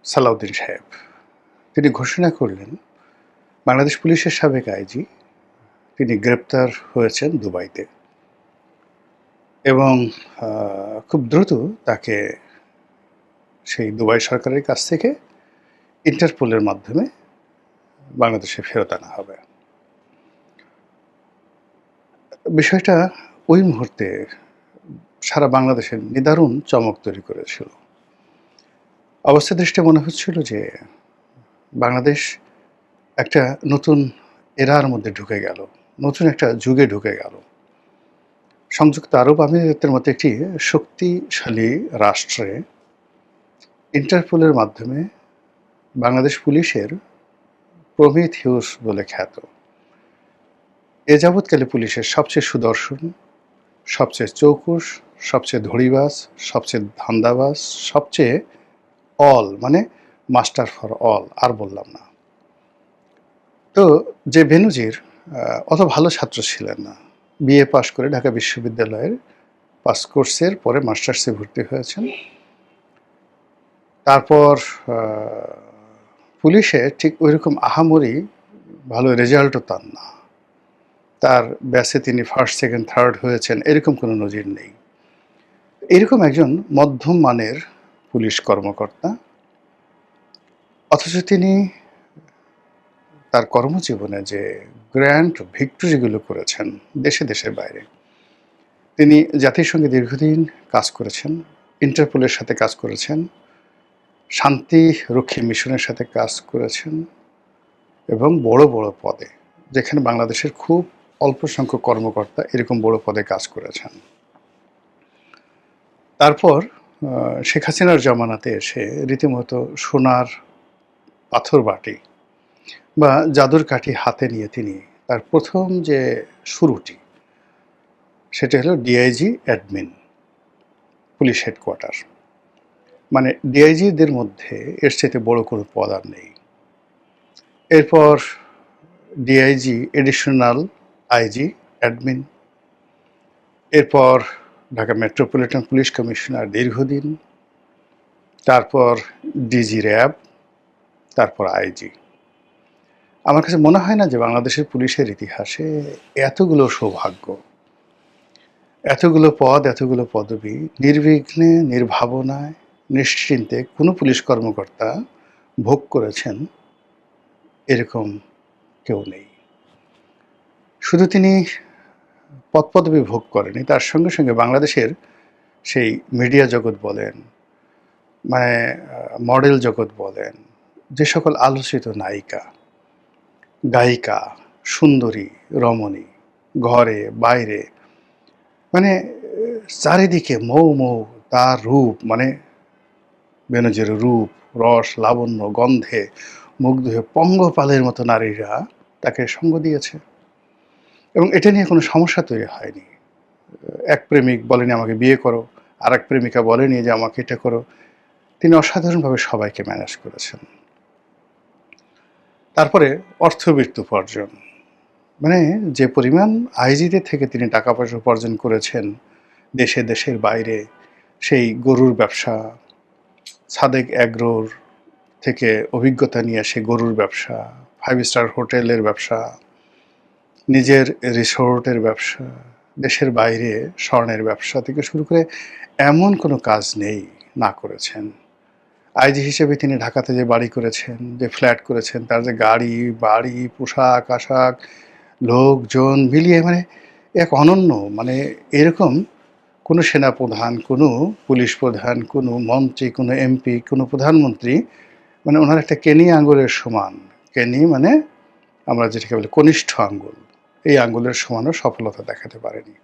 সালাউদ্দিন সাহেব তিনি ঘোষণা করলেন বাংলাদেশ পুলিশের সাবেক আইজি তিনি গ্রেপ্তার হয়েছেন দুবাইতে এবং খুব দ্রুত তাকে সেই দুবাই সরকারের কাছ থেকে ইন্টারপোলের মাধ্যমে বাংলাদেশে ফেরত আনা হবে। বিষয়টা ওই মুহূর্তে সারা বাংলাদেশের নিদারুণ চমক তৈরি করেছিল। অবস্থা দৃষ্টিতে মনে হচ্ছিল যে বাংলাদেশ একটা নতুন এরার মধ্যে ঢুকে গেল, নতুন একটা যুগে ঢুকে গেল। সংযুক্ত আরব আমিরাতের মতো একটি শক্তিশালী রাষ্ট্রে ইন্টারপোলের মাধ্যমে বাংলাদেশ পুলিশের প্রমিথিউস বলে খ্যাত এ যাবৎকালে পুলিশের সবচেয়ে সুদর্শন, সবচেয়ে চৌকুশ, সবচেয়ে ধড়িবাজ, সবচেয়ে ধান্দাবাজ, সবচেয়ে অল মানে মাস্টার ফর অল আর বললাম না। তো যে বেনজির অত ভালো ছাত্র ছিলেন না, বিএ পাশ করে ঢাকা বিশ্ববিদ্যালয়ের পাস কোর্সের পরে মাস্টার্সে ভর্তি হয়েছেন। তারপর পুলিশে ঠিক ওইরকম আহামরি ভালো রেজাল্টও তার না, তার ব্যাচে তিনি ফার্স্ট সেকেন্ড থার্ড হয়েছেন এরকম কোনো নজির নেই। এরকম একজন মধ্যম মানের পুলিশ কর্মকর্তা, অথচ তিনি তার কর্মজীবনে যে গ্র্যান্ড ভিক্টরিগুলো করেছেন দেশে দেশের বাইরে, তিনি জাতিসংঘে দীর্ঘদিন কাজ করেছেন, ইন্টারপোলের সাথে কাজ করেছেন, শান্তিরক্ষী মিশনের সাথে কাজ করেছেন এবং বড় বড় পদে, যেখানে বাংলাদেশের খুব অল্প সংখ্যক কর্মকর্তা এরকম বড় পদে কাজ করেছেন। তারপর শেখ হাসিনার জামানাতে এসে রীতিমতো সোনার পাথর বাটি বা জাদুর কাঠি হাতে নিয়ে তিনি তার প্রথম যে শুরুটি সেটা হলো ডিআইজি অ্যাডমিন, পুলিশ হেডকোয়ার্টার। মানে ডিআইজিদের মধ্যে এর চাইতে বড় কোনো পদ আর নেই। এরপর ডিআইজি এডিশনাল আইজি অ্যাডমিন, এরপর ঢাকা মেট্রোপলিটন পুলিশ কমিশনার দীর্ঘদিন, তারপর ডিজি র্যাব, তারপর আইজি। আমার কাছে মনে হয় না যে বাংলাদেশের পুলিশের ইতিহাসে এতগুলো সৌভাগ্য, এতগুলো পদ, এতগুলো পদবি নির্বিঘ্নে নির্ভাবনায় নিশ্চিন্তে কোনো পুলিশ কর্মকর্তা ভোগ করেছেন এরকম কেউ নেই। শুধু তিনি পদপদবি ভোগ করেনি, তার সঙ্গে সঙ্গে বাংলাদেশের সেই মিডিয়া জগৎ বলেন, মানে মডেল জগৎ বলেন, যে সকল আলোচিত নায়িকা, গায়িকা, সুন্দরী, রমণী, ঘরে বাইরে, মানে চারিদিকে মৌ মৌ তার রূপ, মানে বেনজির রূপ, রস, লাবণ্য, গন্ধে মুগ্ধ হয়ে পঙ্গপালের মতো নারীরা তাকে সঙ্গ দিয়েছে এবং এটা নিয়ে কোনো সমস্যা তৈরি হয়নি। এক প্রেমিক বলেনি আমাকে বিয়ে করো, আর এক প্রেমিকা বলেনি যে আমাকে এটা করো। তিনি অসাধারণভাবে সবাইকে ম্যানেজ করেছেন। তারপরে অর্থবিত্ত উপার্জন, মানে যে পরিমাণ আইজিদের থেকে তিনি টাকা পয়সা উপার্জন করেছেন দেশে দেশের বাইরে, সেই গরুর ব্যবসা, সাদেক অ্যাগ্রোর থেকে অভিজ্ঞতা নিয়ে সে গরুর ব্যবসা, 5 স্টার হোটেলের ব্যবসা, নিজের রিসোর্টের ব্যবসা, দেশের বাইরে স্বর্ণের ব্যবসা থেকে শুরু করে এমন কোনো কাজ নেই না করেছেন। আইজি হিসেবে তিনি ঢাকাতে যে বাড়ি করেছেন, যে ফ্ল্যাট করেছেন, তার যে গাড়ি বাড়ি, পোশাক আশাক, লোকজন মিলিয়ে মানে এক অনন্য, মানে এরকম কোনো সেনাপ্রধান, কোনো পুলিশ প্রধান, কোনো মন্ত্রী, কোনো এমপি, কোনো প্রধানমন্ত্রী, মানে ওনার একটা কেনি আঙুলের সমান, কেনি মানে আমরা যেটাকে বলি কনিষ্ঠ আঙ্গুল, এই আঙ্গুলের সমানও সফলতা দেখাতে পারেনি।